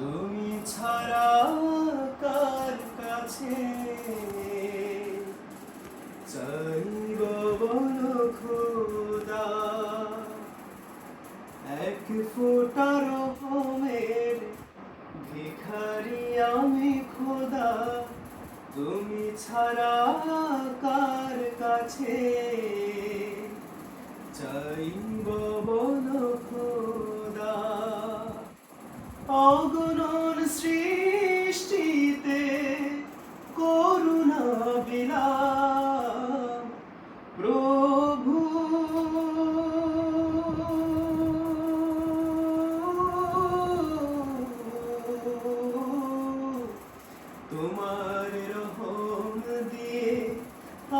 তুমি ছাড়া কার কাছে চাইব বলো খোদা, এক ফোঁটা রহমের ভিখারি আমি খোদা। তুমি ছাড়া কার কাছে চাইব বলো খোদা। অগণন সৃষ্টিতে করুণা বিলাম প্রভু, তোমার রহম দিয়ে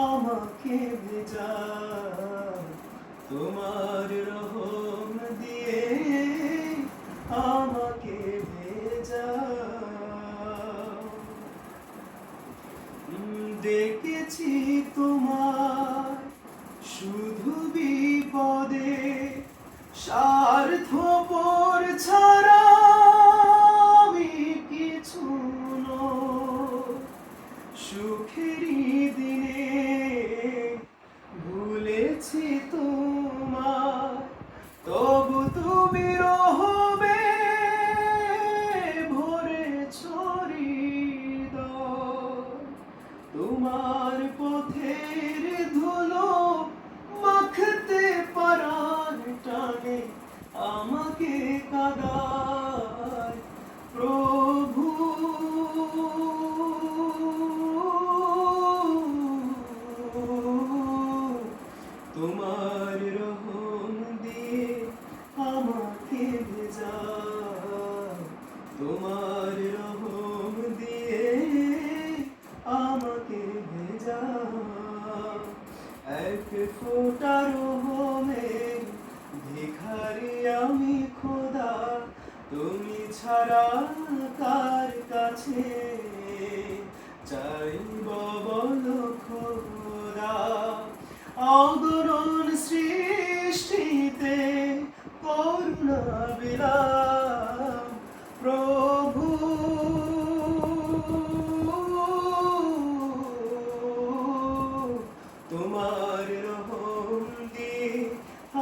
আমাকে ভেজা, তোমার রহম দিয়ে আমাকে ভেজা। ডেকেছি তোমার শুধু বিপদে, স্বার্থপর ছাড়া আমি কিছু নই। সুখেরই দিনে ভুলেছি তোমার, তবু তুমি রহমে ভরেছ হৃদয়। তোমার পথের ধুলো মাখতে পারার টানে আমাকে কাঁদায় প্রভু। তোমার রহম দিয়ে আমাকে ভেজা, তোমার রহম দিয়ে আমাকে ভেজা। এক ফোঁটা রহমের ভিখারি আমি খোদা, তুমি ছাড়া কার কাছে চাইব বলো খোদা। অগণন সৃষ্টিতে করুণা বিলাম প্রভু, তোমার রহম দিয়ে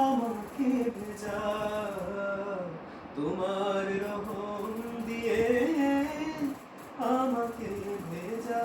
আমাকে ভেজা, তোমার রহম দিয়ে আমাকে ভেজা।